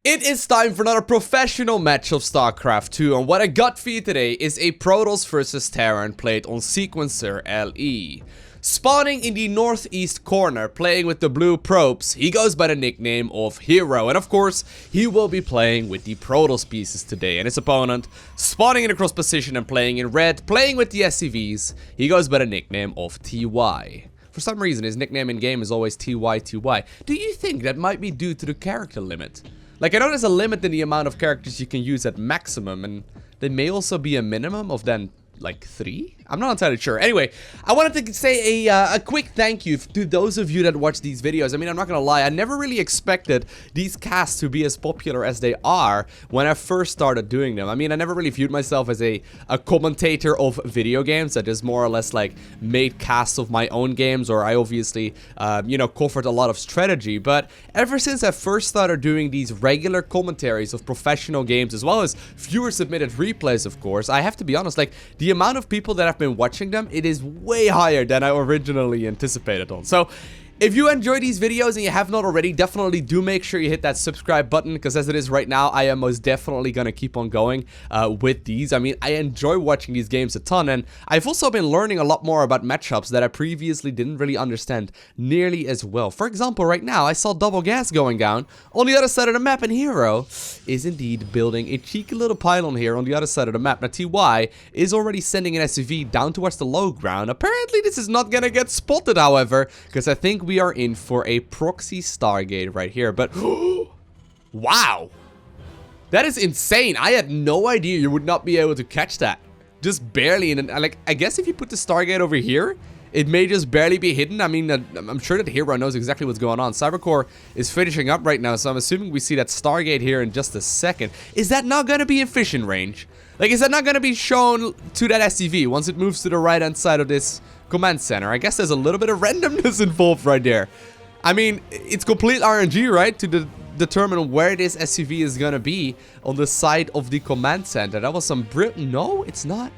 It is time for another professional match of StarCraft 2, and what I got for you today is a Protoss vs Terran played on Sequencer LE. Spawning in the northeast corner, playing with the blue probes, he goes by the nickname of Hero, and of course, he will be playing with the Protoss pieces today. And his opponent, spawning in the cross position and playing in red, playing with the SCVs, he goes by the nickname of TY. For some reason, his nickname in game is always TY. Do you think that might be due to the character limit? Like, I know there's a limit in the amount of characters you can use at maximum, and there may also be a minimum of then, like, 3? I'm not entirely sure. Anyway, I wanted to say a quick thank you to those of you that watch these videos. I mean, I'm not gonna lie, I never really expected these casts to be as popular as they are when I first started doing them. I mean, I never really viewed myself as a commentator of video games. I just more or less, like, made casts of my own games, or I obviously, you know, covered a lot of strategy. But ever since I first started doing these regular commentaries of professional games, as well as viewer-submitted replays, of course, I have to be honest, like, the amount of people that have been watching them, it is way higher than I originally anticipated on. So if you enjoy these videos and you have not already, definitely do make sure you hit that subscribe button, because as it is right now, I am most definitely gonna keep on going with these. I mean, I enjoy watching these games a ton, and I've also been learning a lot more about matchups that I previously didn't really understand nearly as well. For example, right now, I saw double gas going down on the other side of the map, and Hero is indeed building a cheeky little pylon here on the other side of the map. Now, TY is already sending an SUV down towards the low ground. Apparently, this is not gonna get spotted, however, because I think we are in for a proxy Stargate right here. But wow, that is insane. I had no idea you would not be able to catch that, just barely. And like, I guess if you put the Stargate over here, it may just barely be hidden. I mean, I'm sure that Hero knows exactly what's going on. Cybercore is finishing up right now, so I'm assuming we see that Stargate here in just a second. Is that not going to be in fishing range? Like, is that not going to be shown to that SCV once it moves to the right hand side of this command center? I guess there's a little bit of randomness involved right there. I mean, it's complete RNG, right, to determine where this SCV is gonna be on the side of the command center. That was some no, it's not.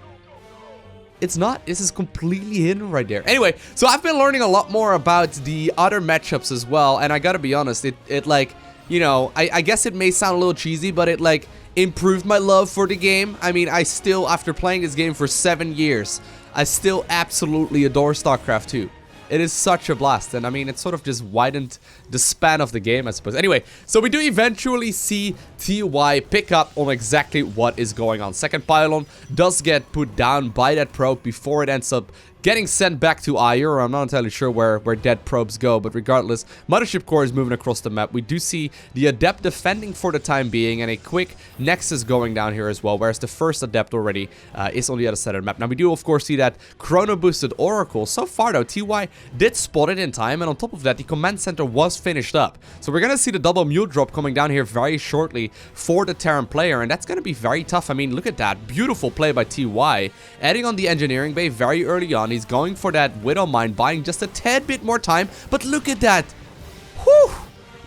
It's not. This is completely hidden right there. Anyway, so I've been learning a lot more about the other matchups as well, and I gotta be honest, it like, you know, I guess it may sound a little cheesy, but it like improved my love for the game. I mean, I still, after playing this game for 7 years, I still absolutely adore StarCraft 2. It is such a blast, and I mean, it sort of just widened the span of the game, I suppose. Anyway, so we do eventually see TY pick up on exactly what is going on. Second pylon does get put down by that probe before it ends up getting sent back to Ire, or I'm not entirely sure where dead probes go, but regardless, Mothership Core is moving across the map. We do see the Adept defending for the time being, and a quick Nexus going down here as well, whereas the first Adept already is on the other side of the map. Now, we do, of course, see that Chrono-boosted Oracle. So far, though, TY did spot it in time, and on top of that, the command center was finished up. So we're going to see the double mule drop coming down here very shortly for the Terran player, and that's going to be very tough. I mean, look at that. Beautiful play by TY, adding on the engineering bay very early on. He's going for that Widow Mine, buying just a tad bit more time, but look at that. Whew!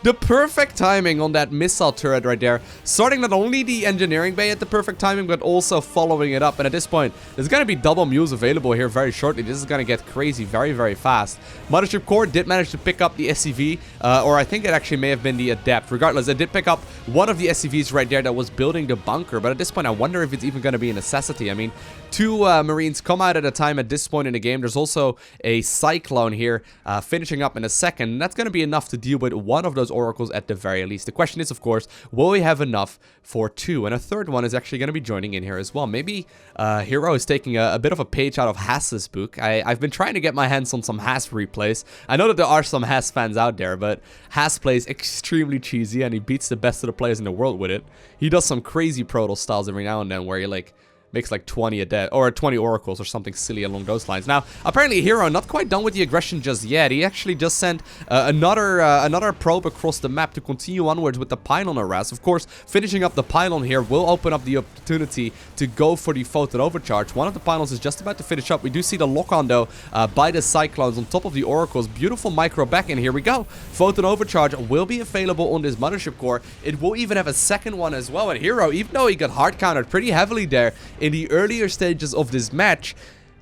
The perfect timing on that missile turret right there. Starting not only the engineering bay at the perfect timing, but also following it up. And at this point, there's going to be double mules available here very shortly. This is going to get crazy very, very fast. Mothership Core did manage to pick up the SCV, or I think it actually may have been the Adept. Regardless, it did pick up one of the SCVs right there that was building the bunker. But at this point, I wonder if it's even going to be a necessity. I mean, 2 Marines come out at a time at this point in the game. There's also a Cyclone here finishing up in a second. And that's going to be enough to deal with one of those Oracles at the very least. The question is, of course, will we have enough for 2? And a third one is actually going to be joining in here as well. Maybe Hero is taking a bit of a page out of Haas's book. I've been trying to get my hands on some Haas replays. I know that there are some Haas fans out there, but Haas plays extremely cheesy, and he beats the best of the players in the world with it. He does some crazy Protoss styles every now and then where he like makes like 20 or 20 oracles or something silly along those lines. Now, apparently Hero not quite done with the aggression just yet. He actually just sent another probe across the map to continue onwards with the pylon harass. Of course, finishing up the pylon here will open up the opportunity to go for the photon overcharge. One of the pylons is just about to finish up. We do see the lock-on though by the Cyclones on top of the oracles. Beautiful micro back in. Here we go. Photon overcharge will be available on this Mothership Core. It will even have a second one as well. And Hero, even though he got hard countered pretty heavily there in the earlier stages of this match,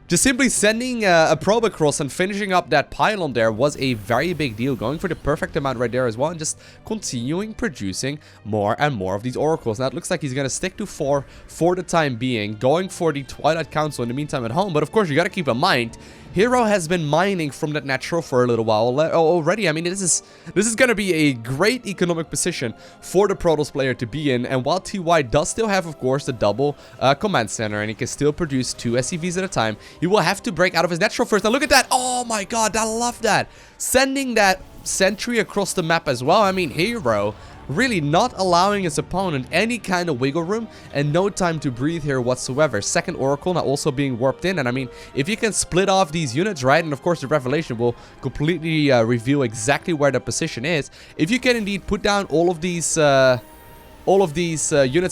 Just simply sending a probe across and finishing up that pylon there was a very big deal. Going for the perfect amount right there as well, and just continuing producing more and more of these oracles. Now it looks like he's going to stick to 4 for the time being, going for the Twilight Council in the meantime at home. But of course, you got to keep in mind, Hero has been mining from that natural for a little while already. I mean, this is going to be a great economic position for the Protoss player to be in. And while TY does still have, of course, the double command center, and he can still produce 2 SCVs at a time, he will have to break out of his natural first. Now look at that. Oh my god, I love that. Sending that sentry across the map as well. I mean, Hero really not allowing his opponent any kind of wiggle room and no time to breathe here whatsoever. Second Oracle now also being warped in, and I mean, if you can split off these units, right, and of course the Revelation will completely reveal exactly where the position is. If you can indeed put down all of these units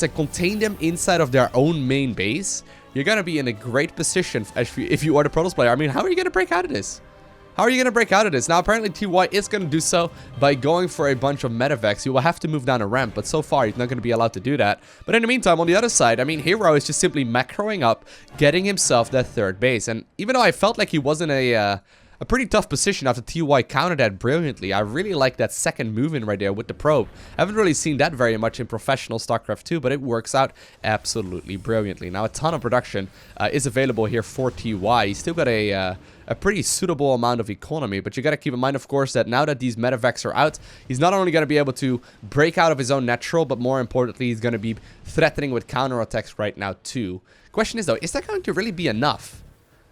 and contain them inside of their own main base, you're gonna be in a great position if you are the Protoss player. I mean, how are you gonna break out of this? How are you going to break out of this? Now, apparently, TY is going to do so by going for a bunch of medevacs. You will have to move down a ramp, but so far, he's not going to be allowed to do that. But in the meantime, on the other side, I mean, Hero is just simply macroing up, getting himself that third base. And even though I felt like he was in a pretty tough position after TY countered that brilliantly, I really like that second move in right there with the probe. I haven't really seen that very much in professional StarCraft 2, but it works out absolutely brilliantly. Now, a ton of production is available here for TY. He's still got a pretty suitable amount of economy, but you got to keep in mind, of course, that now that these medevacs are out, he's not only going to be able to break out of his own natural, but more importantly, he's going to be threatening with counterattacks right now too. Question is though, is that going to really be enough?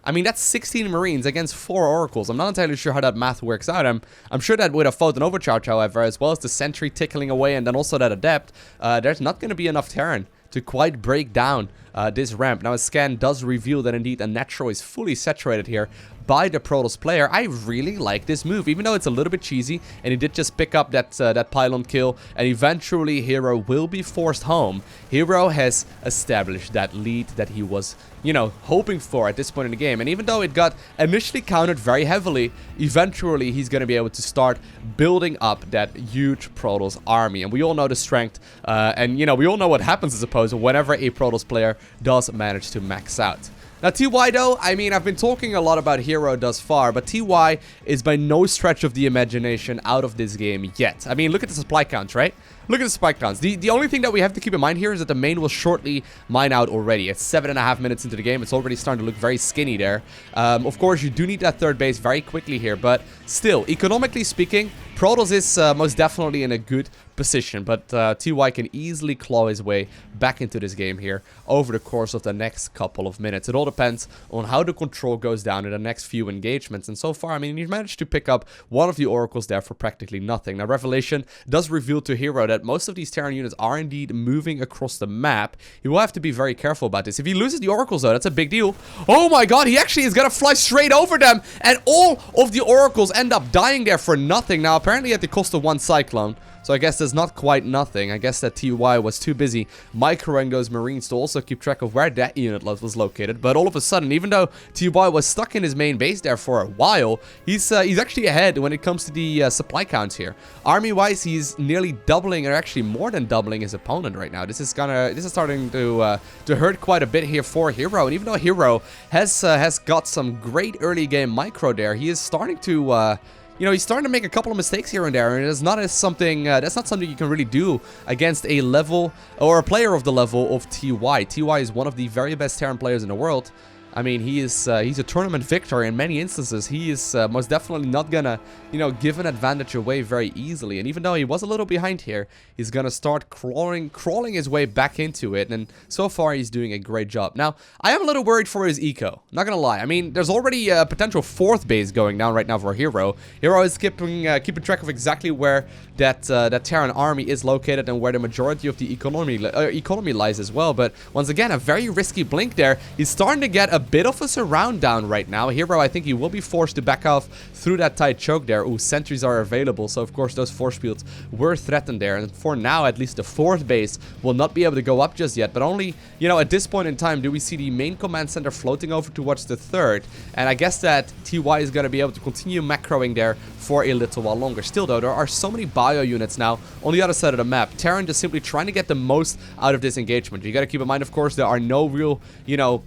I mean, that's 16 Marines against 4 Oracles. I'm not entirely sure how that math works out. I'm sure that with a Photon Overcharge, however, as well as the Sentry tickling away and then also that Adept, there's not going to be enough Terran to quite break down this ramp. Now, a scan does reveal that indeed a natural is fully saturated here by the Protoss player. I really like this move, even though it's a little bit cheesy, and he did just pick up that pylon kill, and eventually Hero will be forced home. Hero has established that lead that he was, you know, hoping for at this point in the game, and even though it got initially countered very heavily, eventually he's going to be able to start building up that huge Protoss army, and we all know the strength, and, you know, we all know what happens, I suppose, whenever a Protoss player does manage to max out. Now, TY though, I mean, I've been talking a lot about Hero thus far, but TY is by no stretch of the imagination out of this game yet. I mean, look at the supply counts, right? Look at the supply counts. The only thing that we have to keep in mind here is that the main will shortly mine out already. It's 7.5 minutes into the game. It's already starting to look very skinny there. Of course, you do need that third base very quickly here, but still, economically speaking, Protoss is most definitely in a good position, but TY can easily claw his way back into this game here over the course of the next couple of minutes. It all depends on how the control goes down in the next few engagements, and so far, I mean, he's managed to pick up one of the Oracles there for practically nothing. Now, Revelation does reveal to Hero that most of these Terran units are indeed moving across the map. He will have to be very careful about this. If he loses the Oracles, though, that's a big deal. Oh my god, he actually is gonna fly straight over them, and all of the Oracles end up dying there for nothing. Now, apparently at the cost of 1 Cyclone. So I guess there's not quite nothing. I guess that TY was too busy microing those Marines to also keep track of where that unit was located. But all of a sudden, even though TY was stuck in his main base there for a while, he's actually ahead when it comes to the supply counts here. Army-wise, he's nearly doubling, or actually more than doubling his opponent right now. This is starting to hurt quite a bit here for Hero. And even though Hero has got some great early game micro there, he is starting to you know, he's starting to make a couple of mistakes here and there, and it's not something that's not something you can really do against a level or a player of the level of TY. TY is one of the very best Terran players in the world. I mean, he's a tournament victor in many instances. He is most definitely not gonna, you know, give an advantage away very easily. And even though he was a little behind here, he's gonna start crawling his way back into it. And so far, he's doing a great job. Now, I am a little worried for his eco. Not gonna lie. I mean, there's already a potential 4th base going down right now for Hero. Hero is keeping track of exactly where that Terran army is located and where the majority of the economy lies as well. But once again, a very risky blink there. He's starting to get a bit of a surround down right now. Hero, I think he will be forced to back off through that tight choke there. Ooh, sentries are available, so of course those force fields were threatened there. And for now, at least the 4th base will not be able to go up just yet. But only, you know, at this point in time, do we see the main command center floating over towards the 3rd. And I guess that TY is going to be able to continue macroing there for a little while longer. Still, though, there are so many bio units now on the other side of the map. Terran just simply trying to get the most out of this engagement. You got to keep in mind, of course, there are no real, you know,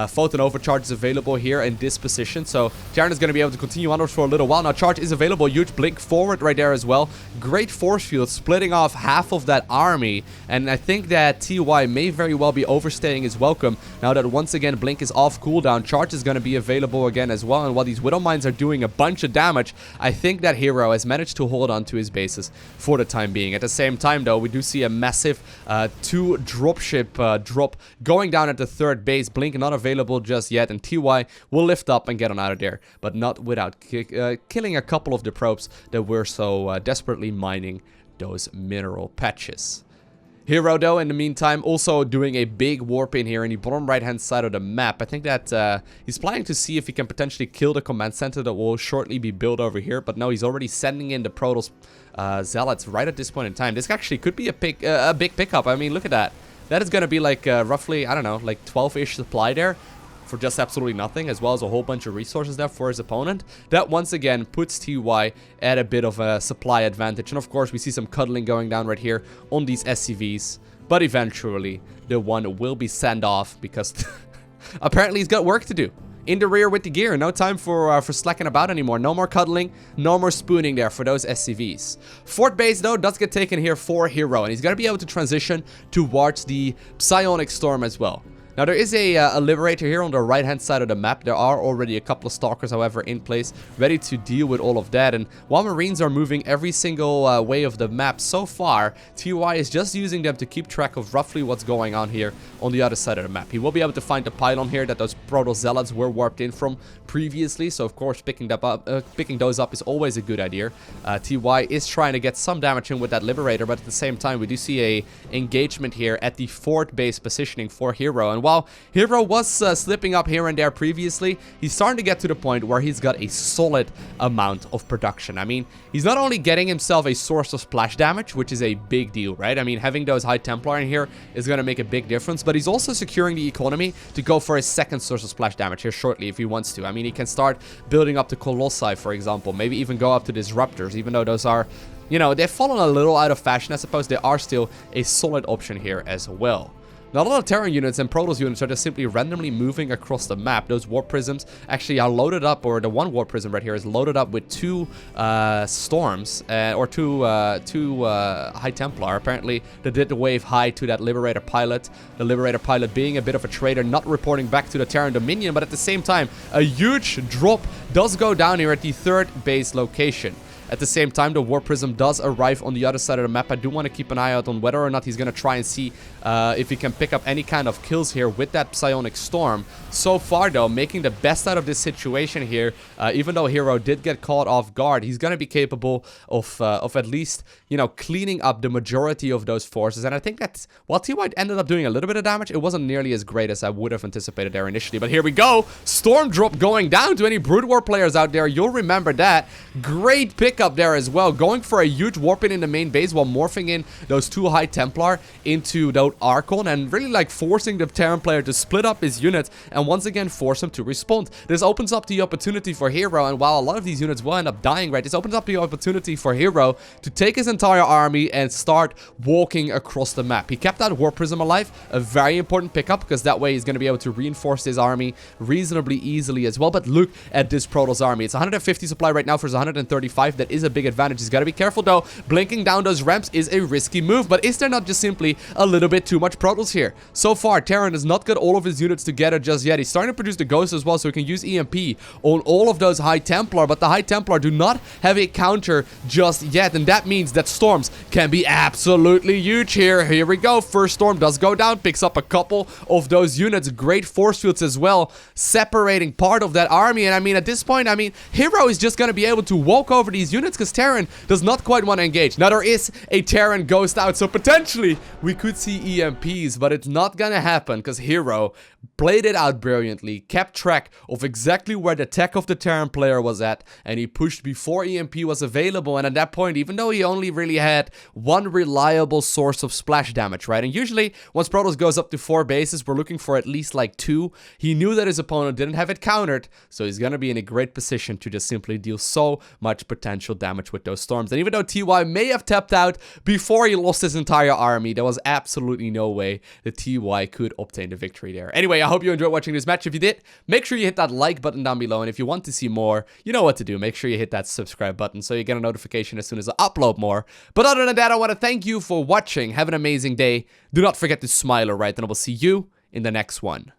Photon Overcharge is available here in this position, so Terran is going to be able to continue onwards for a little while. Now, Charge is available. Huge blink forward right there as well. Great force field, splitting off half of that army, and I think that TY may very well be overstaying his welcome now that once again blink is off cooldown. Charge is going to be available again as well, and while these Widow Mines are doing a bunch of damage, I think that hero has managed to hold on to his bases for the time being. At the same time, though, we do see a massive 2 dropship drop going down at the 3rd base. Blink not available just yet, and TY will lift up and get on out of there, but not without killing a couple of the probes that were so desperately mining those mineral patches. Hero, though, in the meantime, also doing a big warp in here in the bottom right-hand side of the map. I think that he's planning to see if he can potentially kill the command center that will shortly be built over here. But no, he's already sending in the Protoss Zealots right at this point in time. This actually could be a big pickup. I mean, look at that. That is going to be like roughly, I don't know, like 12-ish supply there for just absolutely nothing, as well as a whole bunch of resources there for his opponent. That once again puts TY at a bit of a supply advantage. And of course, we see some cuddling going down right here on these SCVs. But eventually, the one will be sent off because apparently he's got work to do in the rear with the gear. No time for slacking about anymore. No more cuddling, no more spooning there for those SCVs. Fort base, though, does get taken here for Hero, and he's going to be able to transition towards the Psionic Storm as well. Now, there is a Liberator here on the right-hand side of the map. There are already a couple of Stalkers, however, in place, ready to deal with all of that. And while Marines are moving every single way of the map so far, TY is just using them to keep track of roughly what's going on here on the other side of the map. He will be able to find the pylon here that those Protoss Zealots were warped in from previously. So, of course, picking those up is always a good idea. TY is trying to get some damage in with that Liberator, but at the same time, we do see a engagement here at the fort base positioning for Hero. And while Hero was slipping up here and there previously, he's starting to get to the point where he's got a solid amount of production. I mean, he's not only getting himself a source of splash damage, which is a big deal, right? I mean, having those High Templar in here is going to make a big difference, but he's also securing the economy to go for his second source of splash damage here shortly if he wants to. I mean, he can start building up to Colossi, for example, maybe even go up to Disruptors, even though those are, you know, they've fallen a little out of fashion. I suppose they are still a solid option here as well. Now, a lot of Terran units and Protoss units are just simply randomly moving across the map. Those Warp Prisms actually are loaded up, or the one Warp Prism right here is loaded up with 2 Storms, or two High Templar. Apparently, they did the wave high to that Liberator Pilot. The Liberator Pilot being a bit of a traitor, not reporting back to the Terran Dominion, but at the same time, a huge drop does go down here at the 3rd base location. At the same time, the Warp Prism does arrive on the other side of the map. I do want to keep an eye out on whether or not he's going to try and see if he can pick up any kind of kills here with that Psionic Storm. So far, though, making the best out of this situation here, even though Hero did get caught off guard, he's going to be capable of at least, you know, cleaning up the majority of those forces. And I think that while TY ended up doing a little bit of damage, it wasn't nearly as great as I would have anticipated there initially. But here we go. Storm drop going down to any Brood War players out there. You'll remember that. Great pick up there as well, going for a huge warp in the main base while morphing in those 2 High Templar into the Archon and really like forcing the Terran player to split up his units and once again force him to respond. This opens up the opportunity for Hero, and while a lot of these units will end up dying, right, this opens up the opportunity for Hero to take his entire army and start walking across the map. He kept that Warp Prism alive, a very important pickup, because that way he's going to be able to reinforce his army reasonably easily as well. But look at this Protoss army. It's 150 supply right now versus 135. That is a big advantage. He's got to be careful, though. Blinking down those ramps is a risky move, but is there not just simply a little bit too much Protoss here? So far, Terran has not got all of his units together just yet. He's starting to produce the Ghost as well, so he can use EMP on all of those High Templar, but the High Templar do not have a counter just yet, and that means that Storms can be absolutely huge here. Here we go. First Storm does go down, picks up a couple of those units. Great force fields as well, separating part of that army, and I mean, at this point, I mean, Hero is just going to be able to walk over these units because Terran does not quite want to engage. Now, there is a Terran Ghost out, so potentially we could see EMPs, but it's not going to happen because Hero played it out brilliantly, kept track of exactly where the tech of the Terran player was at, and he pushed before EMP was available. And at that point, even though he only really had one reliable source of splash damage, right? And usually, once Protoss goes up to 4 bases, we're looking for at least like 2. He knew that his opponent didn't have it countered, so he's going to be in a great position to just simply deal so much potential damage with those Storms. And even though TY may have tapped out before he lost his entire army, there was absolutely no way that TY could obtain the victory there. Anyway, Anyway, I hope you enjoyed watching this match. If you did, make sure you hit that like button down below. And if you want to see more, you know what to do. Make sure you hit that subscribe button so you get a notification as soon as I upload more. But other than that, I want to thank you for watching. Have an amazing day. Do not forget to smile, alright? And I will see you in the next one.